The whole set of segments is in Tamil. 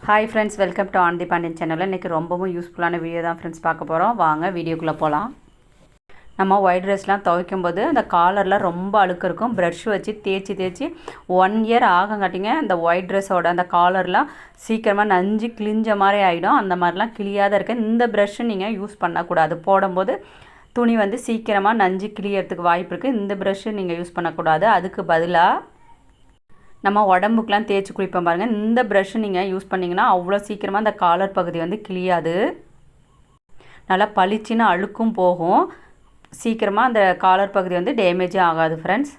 Hi friends, welcome to Anandhi Pandian சேனலில் இன்றைக்கி ரொம்பவும் யூஸ்ஃபுல்லான வீடியோ தான் ஃப்ரெண்ட்ஸ் பார்க்க போகிறோம். வாங்க வீடியோக்குள்ளே போகலாம். நம்ம ஒயிட் ட்ரெஸ்லாம் துவைக்கும் போது அந்த காலரில் ரொம்ப அழுக்கு இருக்கும். ப்ரஷ் வச்சு தேய்ச்சி 1 இயர் ஆகங்காட்டிங்க அந்த ஒயிட் ட்ரெஸ்ஸோட அந்த காலர்லாம் சீக்கிரமாக நஞ்சு கிழிஞ்ச மாதிரி ஆகிடும். அந்த மாதிரிலாம் கிளியாத இருக்க இந்த ப்ரஷ்ஷு நீங்கள் யூஸ் பண்ணக்கூடாது. போடும்போது துணி சீக்கிரமாக நஞ்சு கிளியறதுக்கு வாய்ப்பு இருக்குது. இந்த ப்ரஷ்ஷு நீங்கள் யூஸ் பண்ணக்கூடாது. அதுக்கு பதிலாக நம்ம உடம்புக்கெலாம் தேய்ச்சி குளிப்போம் பாருங்கள், இந்த ப்ரஷ்ஷு நீங்கள் யூஸ் பண்ணிங்கன்னா அவ்வளோ சீக்கிரமாக அந்த காலர் பகுதி கிளியாது. நல்லா பளிச்சின்னு அழுக்கும் போகும். சீக்கிரமாக அந்த காலர் பகுதி டேமேஜே ஆகாது ஃப்ரெண்ட்ஸ்.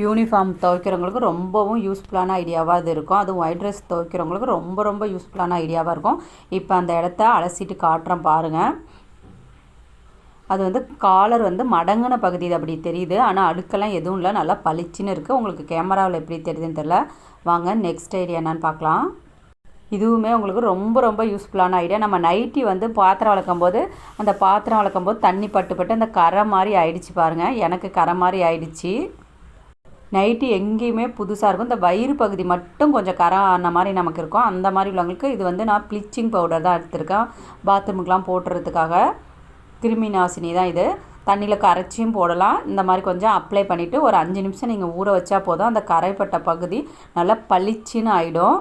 யூனிஃபார்ம் துவைக்கிறவங்களுக்கு ரொம்பவும் யூஸ்ஃபுல்லான ஐடியாவாக அது இருக்கும். அதுவும் ஒயிட் ட்ரெஸ் துவைக்கிறவங்களுக்கு ரொம்ப யூஸ்ஃபுல்லான ஐடியாவாக இருக்கும். இப்போ அந்த இடத்த அலசிட்டு காட்டுறேன் பாருங்கள். அது காலர் மடங்கின பகுதி அப்படி தெரியுது. ஆனால் அழுக்கெல்லாம் எதுவும் இல்லை, நல்லா பளிச்சின்னு இருக்குது. உங்களுக்கு கேமராவில் எப்படி தெரியுதுன்னு தெரியல. வாங்க நெக்ஸ்ட் ஐடியா என்னன்னு பார்க்கலாம். இதுவுமே உங்களுக்கு ரொம்ப யூஸ்ஃபுல்லான ஐடியா. நம்ம நைட்டி பாத்திரம் வளர்க்கும் போது அந்த பாத்திரம் வளர்க்கும் போது தண்ணி பட்டு அந்த கரை மாதிரி ஆயிடுச்சு பாருங்கள். எனக்கு கரை மாதிரி ஆயிடுச்சு. நைட்டி எங்கேயுமே புதுசாக இருக்கும். இந்த வயிறு பகுதி மட்டும் கொஞ்சம் கரை ஆன மாதிரி நமக்கு இருக்கும். அந்த மாதிரி உள்ளவங்களுக்கு இது நான் ப்ளீச்சிங் பவுடர் தான் எடுத்திருக்கேன். பாத்ரூமுக்கெலாம் போட்டுறதுக்காக கிருமி நாசினி தான் இது. தண்ணியில் கரைச்சியும் போடலாம். இந்த மாதிரி கொஞ்சம் அப்ளை பண்ணிவிட்டு ஒரு 5 நிமிஷம் நீங்கள் ஊற வச்சா போதும். அந்த கரைப்பட்ட பகுதி நல்லா பளிச்சின்னு ஆகிடும்.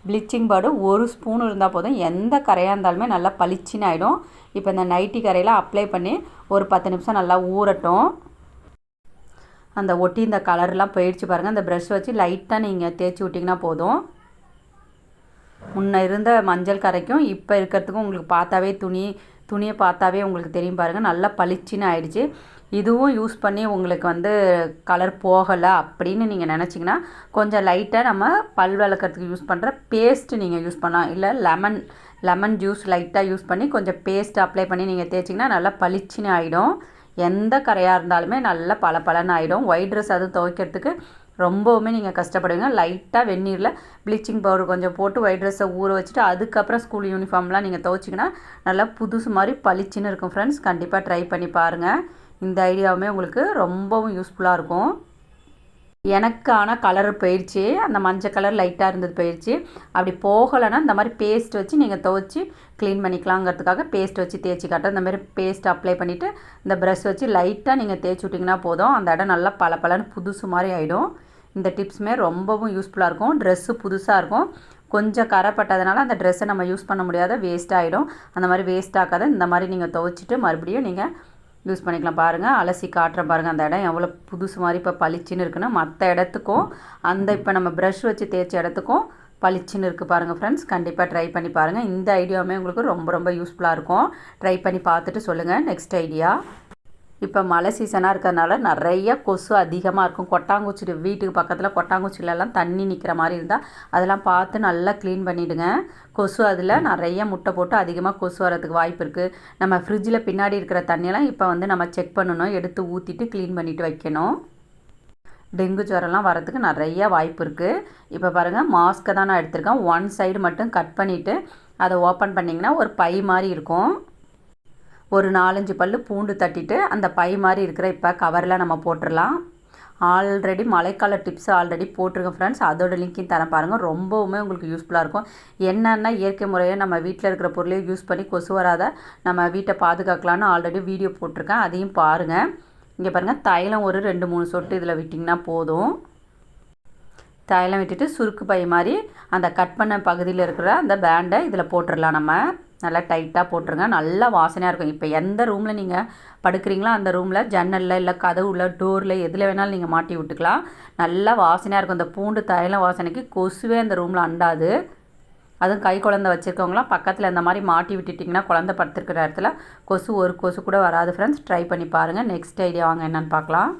ப்ளீச்சிங் பவுடர் 1 ஸ்பூன் இருந்தால் போதும். எந்த கரையாக இருந்தாலுமே நல்லா பளிச்சின்னு ஆகிடும். இப்போ இந்த நைட்டி கரையில் அப்ளை பண்ணி ஒரு 10 நிமிஷம் நல்லா ஊறட்டும். அந்த ஒட்டி இந்த கலர்லாம் போயிடுச்சு பாருங்கள். அந்த ப்ரஷ் வச்சு லைட்டாக நீங்கள் தேய்ச்சி விட்டிங்கன்னா போதும். முன்ன இருந்த மஞ்சள் கரைக்கும் இப்போ இருக்கிறதுக்கும் உங்களுக்கு பார்த்தாவே துணியை பார்த்தாவே உங்களுக்கு தெரியும் பாருங்கள். நல்லா பளிச்சின்னு ஆயிடுச்சு. இதுவும் யூஸ் பண்ணி உங்களுக்கு கலர் போகலை அப்படின்னு நீங்கள் நினச்சிங்கன்னா கொஞ்சம் லைட்டாக நம்ம பல் விளக்கிறதுக்கு யூஸ் பண்ணுற பேஸ்ட்டு நீங்கள் யூஸ் பண்ணலாம். இல்லை லெமன் ஜூஸ் லைட்டாக யூஸ் பண்ணி கொஞ்சம் பேஸ்ட் அப்ளை பண்ணி நீங்கள் தேய்ச்சிங்கன்னா நல்லா பளிச்சின்னு ஆகிடும். எந்த கரையாக இருந்தாலுமே நல்லா பளபளன்னு ஆகிடும். ஒயிட் ட்ரெஸ் அதுவும் துவைக்கிறதுக்கு ரொம்பவுமே நீங்கள் கஷ்டப்படுவீங்க. லைட்டாக வெந்நீரில் ப்ளீச்சிங் பவுடர் கொஞ்சம் போட்டு ஒயிட் ட்ரெஸ்ஸை ஊற வச்சுட்டு அதுக்கப்புறம் ஸ்கூல் யூனிஃபார்ம்லாம் நீங்கள் துவைச்சிங்கன்னா நல்லா புதுசு மாதிரி பளிச்சின்னு இருக்கும் ஃப்ரெண்ட்ஸ். கண்டிப்பாக ட்ரை பண்ணி பாருங்கள். இந்த ஐடியாவுமே உங்களுக்கு ரொம்பவும் யூஸ்ஃபுல்லாக இருக்கும். எனக்கான கலர் போயிடுச்சு. அந்த மஞ்சள் கலர் லைட்டாக இருந்தது போயிடுச்சு. அப்படி போகலைன்னா இந்த மாதிரி பேஸ்ட் வச்சு நீங்கள் துவைச்சி க்ளீன் பண்ணிக்கலாங்கிறதுக்காக பேஸ்ட் வச்சு தேய்ச்சி காட்டுறேன். இந்த மாதிரி பேஸ்ட் அப்ளை பண்ணிவிட்டு இந்த ப்ரஷ் வச்சு லைட்டாக நீங்கள் தேய்ச்சி விட்டிங்கன்னா போதும். அந்த இடம் நல்லா பளபளன்னு புதுசு மாதிரி ஆகிடும். இந்த டிப்ஸுமே ரொம்பவும் யூஸ்ஃபுல்லாக இருக்கும். ட்ரெஸ்ஸு புதுசாக இருக்கும். கொஞ்சம் கரைப்பட்டதுனால அந்த ட்ரெஸ்ஸை நம்ம யூஸ் பண்ண முடியாத வேஸ்ட் ஆகிடும். அந்த மாதிரி வேஸ்ட் ஆக்காத இந்த மாதிரி நீங்கள் துவைச்சிட்டு மறுபடியும் நீங்கள் யூஸ் பண்ணிக்கலாம். பாருங்கள், அலசி காட்டுறேன் பாருங்கள். அந்த இடம் எவ்வளோ புதுசு மாதிரி இப்போ பளிச்சின்னு இருக்குன்னா மற்ற இடத்துக்கும் இப்போ நம்ம ப்ரஷ் வச்சு தேய்ச்ச இடத்துக்கும் பளிச்சின்னு இருக்குது பாருங்கள் ஃப்ரெண்ட்ஸ். கண்டிப்பாக ட்ரை பண்ணி பாருங்கள். இந்த ஐடியாவுமே உங்களுக்கு ரொம்ப யூஸ்ஃபுல்லாக இருக்கும். ட்ரை பண்ணி பார்த்துட்டு சொல்லுங்கள். நெக்ஸ்ட் ஐடியா, இப்போ மழை சீசனாக இருக்கிறதுனால நிறைய கொசு அதிகமாக இருக்கும். கொட்டாங்குச்சி வீட்டுக்கு பக்கத்தில் கொட்டாங்குச்சிலெல்லாம் தண்ணி நிற்கிற மாதிரி இருந்தால் அதெல்லாம் பார்த்து நல்லா க்ளீன் பண்ணிவிடுங்க. கொசு அதில் நிறைய முட்டை போட்டு அதிகமாக கொசு வரதுக்கு வாய்ப்பு இருக்குது. நம்ம ஃப்ரிட்ஜில் பின்னாடி இருக்கிற தண்ணியெல்லாம் இப்போ நம்ம செக் பண்ணணும். எடுத்து ஊற்றிட்டு க்ளீன் பண்ணிவிட்டு வைக்கணும். டெங்கு ஜுரம்லாம் வரதுக்கு நிறைய வாய்ப்பு இருக்குது. இப்போ பாருங்கள், மாஸ்க்கை தான் நான் எடுத்திருக்கேன். 1 சைடு மட்டும் கட் பண்ணிவிட்டு அதை ஓப்பன் பண்ணிங்கன்னா ஒரு பை மாதிரி இருக்கும். ஒரு 4-5 பல் பூண்டு தட்டிட்டு அந்த பை மாதிரி இருக்கிற இப்போ கவரில் நம்ம போட்டுடலாம். ஆல்ரெடி மழைக்கால டிப்ஸ் ஆல்ரெடி போட்டிருக்கேன் ஃப்ரெண்ட்ஸ். அதோட லிங்க்கையும் தரேன் பாருங்கள். ரொம்பவுமே உங்களுக்கு யூஸ்ஃபுல்லாக இருக்கும். என்னென்னா இயற்கை முறையை நம்ம வீட்டில் இருக்கிற பொருளையும் யூஸ் பண்ணி கொசு வராத நம்ம வீட்டை பாதுகாக்கலான்னு ஆல்ரெடி வீடியோ போட்டிருக்கேன். அதையும் பாருங்கள். இங்கே பாருங்கள், தைலம் ஒரு 2-3 சொட்டு இதில் விட்டிங்கன்னா போதும். தைலம் விட்டுட்டு சுருக்கு பை மாதிரி அந்த கட் பண்ண பகுதியில் இருக்கிற அந்த பேண்டை இதில் போட்டுடலாம். நம்ம நல்லா டைட்டாக போட்டுருங்க. நல்லா வாசனையாக இருக்கும். இப்போ எந்த ரூமில் நீங்கள் படுக்கிறீங்களோ அந்த ரூமில் ஜன்னலில் இல்லை கதவுல டோரில் எதில் வேணாலும் நீங்கள் மாட்டி விட்டுக்கலாம். நல்லா வாசனையாக இருக்கும். அந்த பூண்டு தைலம் வாசனைக்கு கொசுவே அந்த ரூமில் அண்டாது. அதுவும் கை குழந்தை வச்சுருக்கவங்களாம் பக்கத்தில் இந்த மாதிரி மாட்டி விட்டுட்டிங்கன்னா குழந்தை படுத்துருக்கிற இடத்துல ஒரு கொசு கூட வராது ஃப்ரெண்ட்ஸ். ட்ரை பண்ணி பாருங்கள். நெக்ஸ்ட் ஐடியா வாங்க என்னென்னு பார்க்கலாம்.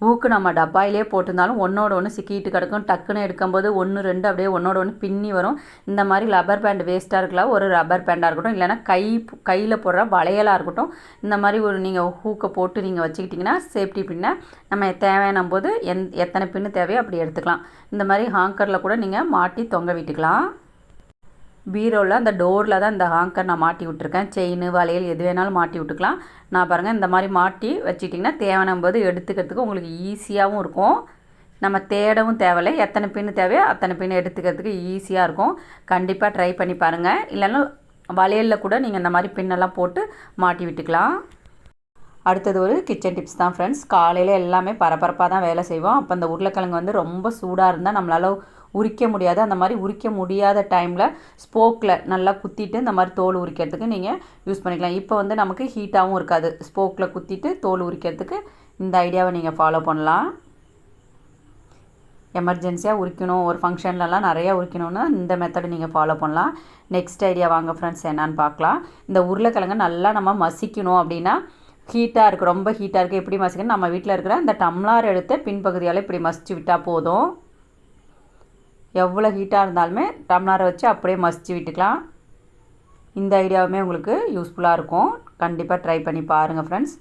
ஊக்கு நம்ம டப்பாயிலே போட்டிருந்தாலும் ஒன்றோட ஒன்று சிக்கிட்டு கிடக்கும். டக்குன்னு எடுக்கும்போது 1-2 அப்படியே ஒன்றோட ஒன்று பின்னி வரும். இந்த மாதிரி ரப்பர் பேண்ட் வேஸ்ட்டாக இருக்கலாம். ஒரு ரப்பர் பேண்டாக இருக்கட்டும், இல்லைனா கையில் போடுற வளையலாக இருக்கட்டும், இந்த மாதிரி நீங்கள் ஹூக்கை போட்டு நீங்கள் வச்சுக்கிட்டிங்கன்னா சேஃப்டி பின்னை நம்ம தேவையான போது எத்தனை பின்னு தேவையோ அப்படி எடுத்துக்கலாம். இந்த மாதிரி ஹாங்கரில் கூட நீங்கள் மாட்டி தொங்க விட்டுக்கலாம். பீரோவில் அந்த டோரில் தான் இந்த ஹாங்கர் நான் மாட்டி விட்டுருக்கேன். செயின் வளையல் எது வேணாலும் மாட்டி விட்டுக்கலாம். நான் பாருங்கள் இந்த மாதிரி மாட்டி வச்சுட்டிங்கன்னா தேவையான போது எடுத்துக்கிறதுக்கு உங்களுக்கு ஈஸியாகவும் இருக்கும். நம்ம தேடவும் தேவையில்லை, எத்தனை பின்னு தேவையோ அத்தனை பின்னு எடுத்துக்கிறதுக்கு ஈஸியாக இருக்கும். கண்டிப்பாக ட்ரை பண்ணி பாருங்கள். இல்லைன்னா வளையலில் கூட நீங்கள் இந்த மாதிரி பின்னெல்லாம் போட்டு மாட்டி விட்டுக்கலாம். அடுத்தது ஒரு கிச்சன் டிப்ஸ் தான் ஃப்ரெண்ட்ஸ். காலையில் எல்லாமே பரபரப்பாக தான் வேலை செய்வோம். அப்போ அந்த உருளைக்கிழங்கு வந்து ரொம்ப சூடாக இருந்தால் நம்மளால் உரிக்க முடியாது. அந்த மாதிரி உரிக்க முடியாத டைமில் ஸ்போக்கில் நல்லா குத்திட்டு இந்த மாதிரி தோல் உரிக்கிறதுக்கு நீங்கள் யூஸ் பண்ணிக்கலாம். இப்போ வந்து நமக்கு ஹீட்டாகவும் இருக்காது. ஸ்போக்கில் குத்திட்டு தோல் உரிக்கிறதுக்கு இந்த ஐடியாவை நீங்கள் ஃபாலோ பண்ணலாம். எமர்ஜென்சியாக உரிக்கணும், ஒரு ஃபங்க்ஷன்லலாம் நிறையா உரிக்கணும்னா இந்த மெத்தடு நீங்கள் ஃபாலோ பண்ணலாம். நெக்ஸ்ட் ஐடியா வாங்க ஃப்ரெண்ட்ஸ் என்னான்னு பார்க்கலாம். இந்த உருளைக்கிழங்கை நல்லா நம்ம மசிக்கணும் அப்படின்னா ஹீட்டாக இருக்குது, ரொம்ப ஹீட்டாக இருக்குது. எப்படி மசிக்கணும், நம்ம வீட்டில் இருக்கிற இந்த டம்ளார் எடுத்து பின்பகுதியால் இப்படி மசிச்சு விட்டால் போதும். எவ்வளோ ஹீட்டாக இருந்தாலுமே டம்ளாரை வச்சு அப்படியே மசிச்சு விட்டுக்கலாம். இந்த ஐடியாவுமே உங்களுக்கு யூஸ்ஃபுல்லாக இருக்கும். கண்டிப்பாக ட்ரை பண்ணி பாருங்கள் ஃப்ரெண்ட்ஸ்.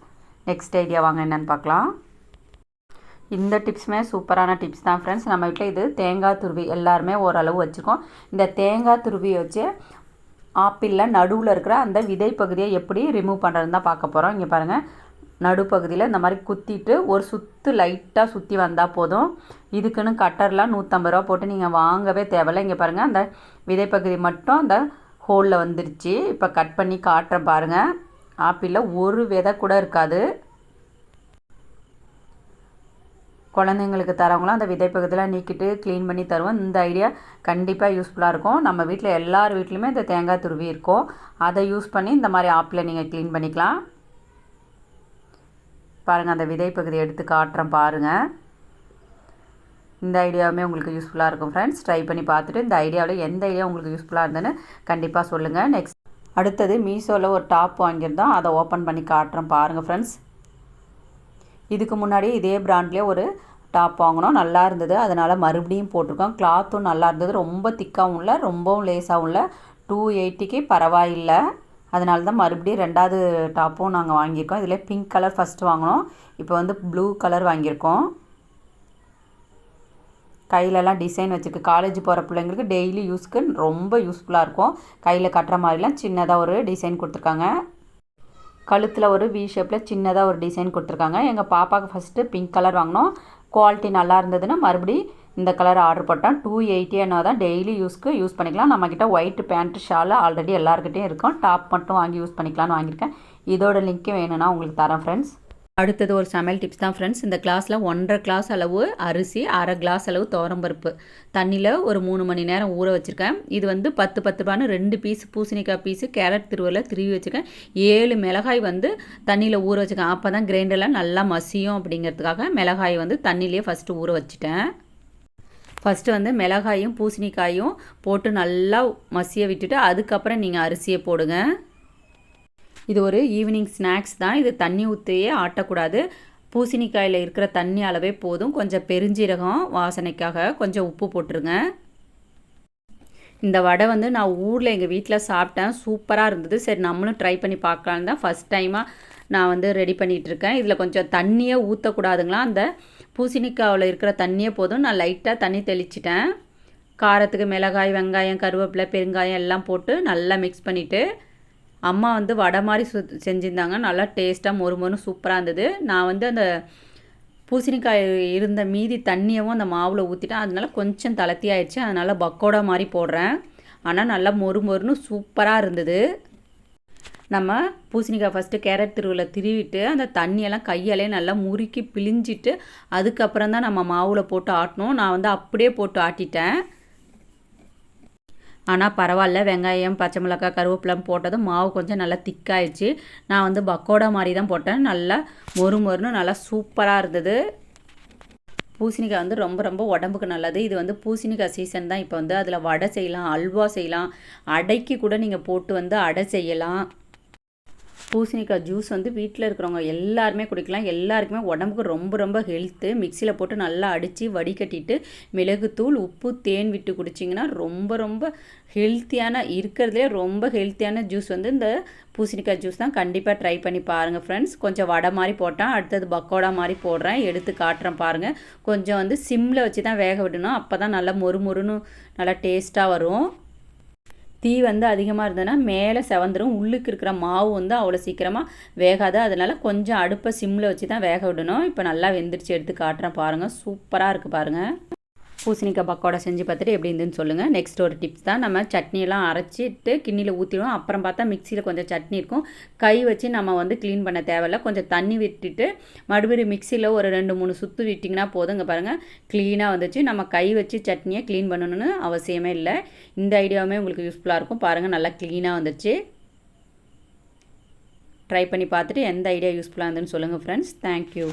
நெக்ஸ்ட் ஐடியா வாங்க என்னென்னு பார்க்கலாம். இந்த டிப்ஸுமே சூப்பரான டிப்ஸ் தான் ஃப்ரெண்ட்ஸ். நம்ம வீட்டில் இது தேங்காய் துருவி எல்லாருமே ஓரளவு வச்சுருக்கோம். இந்த தேங்காய் துருவி வச்சு ஆப்பிளில் நடுவில் இருக்கிற அந்த விதை பகுதியை எப்படி ரிமூவ் பண்ணுறதுன்னு தான் பார்க்க போகிறோம். இங்கே பாருங்கள், நடுப்பகுதியில் இந்த மாதிரி குத்திட்டு ஒரு சுற்று லைட்டாக சுற்றி வந்தால் போதும். இதுக்குன்னு கட்டர்லாம் 150 ரூபா போட்டு நீங்கள் வாங்கவே தேவையில்லை. இங்கே பாருங்கள், அந்த விதைப்பகுதி மட்டும் அந்த ஹோலில் வந்துடுச்சு. இப்போ கட் பண்ணி காட்டுறேன் பாருங்கள். ஆப்பிளில் ஒரு விதை கூட இருக்காது. குழந்தைங்களுக்கு தரவங்களாம் அந்த விதைப்பகுதியெலாம் நீக்கிட்டு க்ளீன் பண்ணி தருவோம். இந்த ஐடியா கண்டிப்பாக யூஸ்ஃபுல்லாக இருக்கும். நம்ம வீட்டில் எல்லார் வீட்லேயுமே இந்த தேங்காய் துருவி இருக்கும். அதை யூஸ் பண்ணி இந்த மாதிரி ஆப்பிளை நீங்கள் க்ளீன் பண்ணிக்கலாம். பாருங்கள், அந்த விதைப்பகுதியை எடுத்து காட்டுறேன் பாருங்கள். இந்த ஐடியாவுமே உங்களுக்கு யூஸ்ஃபுல்லாக இருக்கும் ஃப்ரெண்ட்ஸ். ட்ரை பண்ணி பார்த்துட்டு இந்த ஐடியாவில் எந்த ஐடியா உங்களுக்கு யூஸ்ஃபுல்லாக இருந்ததுன்னு கண்டிப்பாக சொல்லுங்கள். நெக்ஸ்ட் அடுத்தது மீஷோவில் ஒரு டாப் வாங்கியிருந்தோம். அதை ஓப்பன் பண்ணி காட்டுறேன் பாருங்கள் ஃப்ரெண்ட்ஸ். இதுக்கு முன்னாடி இதே பிராண்ட்லேயே ஒரு டாப் வாங்கினோம், நல்லா இருந்தது. அதனால் மறுபடியும் போட்டிருக்கோம். கிளாத்தும் நல்லா இருந்தது, ரொம்ப திக்காகவும் இல்லை, ரொம்பவும் லேஸாகவும் இல்லை. 280க்கு பரவாயில்லை. அதனால தான் மறுபடியும் ரெண்டாவது டாப்பும் நாங்கள் வாங்கியிருக்கோம். இதில் பிங்க் கலர் ஃபஸ்ட்டு வாங்கினோம், இப்போ வந்து ப்ளூ கலர் வாங்கியிருக்கோம். கையிலலாம் டிசைன் வச்சுருக்கு. காலேஜ் போகிற பிள்ளைங்களுக்கு டெய்லி யூஸ்க்கு ரொம்ப யூஸ்ஃபுல்லாக இருக்கும். கையில் கட்டுற மாதிரிலாம் சின்னதாக ஒரு டிசைன் கொடுத்துருக்காங்க. கழுத்தில் ஒரு வி ஷேப்பில் சின்னதாக ஒரு டிசைன் கொடுத்துருக்காங்க. எங்கள் பாப்பாவுக்கு ஃபஸ்ட்டு பிங்க் கலர் வாங்கினோம். குவாலிட்டி நல்லா இருந்ததுன்னா மறுபடி இந்த கலர் ஆர்டர் போட்டோம். 280 என்ன தான் டெய்லி யூஸ்க்கு யூஸ் பண்ணிக்கலாம். நம்மக்கிட்ட ஒயிட் பேண்ட்டு ஷால் ஆல்ரெடி எல்லாருக்கிட்டையும் இருக்கும். டாப் மட்டும் வாங்கி யூஸ் பண்ணிக்கலாம்னு வாங்கியிருக்கேன். இதோட லிங்க்கு வேணும்னா உங்களுக்கு தரேன் ஃப்ரெண்ட்ஸ். அடுத்தது ஒரு சமையல் டிப்ஸ் தான் ஃப்ரெண்ட்ஸ். இந்த கிளாஸில் 1.5 கிளாஸ் அளவு அரிசி, 1/2 கிளாஸ் அளவு துவரம்பருப்பு தண்ணியில் ஒரு 3 மணி நேரம் ஊற வச்சுருக்கேன். இது வந்து 10 ரூபான்னு 2 பீஸ் பூசணிக்காய் பீஸு, கேரட் திருவல்ல வச்சுருக்கேன். 7 மிளகாய் வந்து தண்ணியில் ஊற வச்சுருக்கேன். அப்போ தான் கிரைண்டரில் நல்லா மசியும் அப்படிங்கிறதுக்காக மிளகாய் வந்து தண்ணியிலே ஃபஸ்ட்டு ஊற வச்சுட்டேன். ஃபஸ்ட்டு வந்து மிளகாயும் பூசணிக்காயும் போட்டு நல்லா மசிய விட்டுட்டு அதுக்கப்புறம் நீங்கள் அரிசியை போடுங்க. இது ஒரு ஈவினிங் ஸ்நாக்ஸ் தான். இது தண்ணி ஊற்றியே ஆட்டக்கூடாது. பூசணிக்காயில் இருக்கிற தண்ணி அளவே போதும். கொஞ்சம் பெருஞ்சீரகம் வாசனைக்காக கொஞ்சம் உப்பு போட்டுருங்க. இந்த வடை வந்து நான் ஊரில் எங்கள் வீட்டில் சாப்பிட்டேன், சூப்பராக இருந்தது. சரி நம்மளும் ட்ரை பண்ணி பார்க்கலான்னு தான் ஃபஸ்ட் டைமாக நான் வந்து ரெடி பண்ணிகிட்ருக்கேன். இதில் கொஞ்சம் தண்ணியே ஊற்றக்கூடாதுங்களா, அந்த பூசணிக்காயில் இருக்கிற தண்ணியே போதும். நான் லைட்டாக தண்ணி தெளிச்சிட்டேன். காரத்துக்கு மிளகாய், வெங்காயம், கருவேப்பிலை, பெருங்காயம் எல்லாம் போட்டு நல்லா மிக்ஸ் பண்ணிவிட்டு அம்மா வந்து வடை மாதிரி செஞ்சுருந்தாங்க. நல்லா டேஸ்ட்டாக மொறுமொறுன்னு சூப்பராக இருந்தது. நான் வந்து அந்த பூசணிக்காய் இருந்த மீதி தண்ணியவும் அந்த மாவில் ஊற்றிட்டேன். அதனால கொஞ்சம் தளர்த்தி ஆயிடுச்சு. அதனால் பக்கோடா மாதிரி போடுறேன். ஆனால் நல்லா மொறுமொறுன்னு சூப்பராக இருந்தது. நம்ம பூசணிக்காய் ஃபஸ்ட்டு கேரட் திருவிட்டு அந்த தண்ணியெல்லாம் கையாலே நல்லா முறுக்கி பிழிஞ்சிட்டு அதுக்கப்புறம் தான் நம்ம மாவில் போட்டு ஆட்டணும். நான் வந்து அப்படியே போட்டு ஆட்டிட்டேன். ஆனால் பரவாயில்ல, வெங்காயம், பச்சை மிளகாய், கருவேப்பிலம் போட்டதும் மாவு கொஞ்சம் நல்லா திக்காயிடுச்சு. நான் வந்து பக்கோடா மாதிரி தான் போட்டேன். நல்லா மொறுமொறுன்னு நல்லா சூப்பராக இருந்தது. பூசணிக்காய் வந்து ரொம்ப ரொம்ப உடம்புக்கு நல்லது. இது வந்து பூசணிக்காய் சீசன் தான். இப்போ வந்து அதில் வடை செய்யலாம், அல்வா செய்யலாம், அடைக்கு கூட நீங்கள் போட்டு வந்து அடை செய்யலாம். பூசணிக்காய் ஜூஸ் வந்து வீட்டில் இருக்கிறவங்க எல்லாருமே குடிக்கலாம். எல்லாருக்குமே உடம்புக்கு ரொம்ப ரொம்ப ஹெல்த்து. மிக்சியில் போட்டு நல்லா அடித்து வடிகட்டிட்டு மிளகுத்தூள், உப்பு, தேன் விட்டு குடிச்சிங்கன்னா ரொம்ப ரொம்ப ஹெல்த்தியான, இருக்கிறதுலே ரொம்ப ஹெல்த்தியான ஜூஸ் வந்து இந்த பூசணிக்காய் ஜூஸ் தான். கண்டிப்பாக ட்ரை பண்ணி பாருங்கள் ஃப்ரெண்ட்ஸ். கொஞ்சம் வடை மாதிரி போட்டேன், அடுத்தது பக்கோடா மாதிரி போடுறேன், எடுத்து காட்டுறேன் பாருங்கள். கொஞ்சம் வந்து சிம்மில் வச்சு தான் வேக விடணும். அப்போ தான் நல்லா மொறுமொறுன்னு நல்லா டேஸ்ட்டாக வரும். தீ வந்து அதிகமாக இருந்ததுன்னா மேலே செவந்துடும், உள்ளுக்கு இருக்கிற மாவு வந்து அவ்வளோ சீக்கிரமாக வேகாது. அதனால் கொஞ்சம் அடுப்பை சிம்மில் வச்சு தான் வேக விடணும். இப்போ நல்லா வெந்துருச்சு, எடுத்து காட்டுறேன் பாருங்கள். சூப்பராக இருக்குது பாருங்கள். பூசணிக்காய் பக்கோடா செஞ்சு பார்த்துட்டு எப்படி இருந்துன்னு சொல்லுங்கள். நெக்ஸ்ட் ஒரு டிப்ஸ் தான், நம்ம சட்னியெல்லாம் அரைச்சிட்டு கிண்ணியில் ஊற்றிடுவோம். அப்புறம் பார்த்தா மிக்சியில் கொஞ்சம் சட்னி இருக்கும், கை வச்சு நம்ம வந்து க்ளீன் பண்ண தேவையில்ல. கொஞ்சம் தண்ணி விட்டுட்டு மறுபடியும் மிக்சியில் ஒரு 2-3 சுற்று விட்டிங்கன்னா போதுங்க. பாருங்கள் க்ளீனாக வந்துச்சு. நம்ம கை வச்சு சட்னியை க்ளீன் பண்ணணும்னு அவசியமே இல்லை. இந்த ஐடியாவுமே உங்களுக்கு யூஸ்ஃபுல்லாக இருக்கும். பாருங்கள் நல்லா க்ளீனாக வந்துச்சு. ட்ரை பண்ணி பார்த்துட்டு எந்த ஐடியா யூஸ்ஃபுல்லாக இருந்துன்னு சொல்லுங்கள் ஃப்ரெண்ட்ஸ். தேங்க்யூ.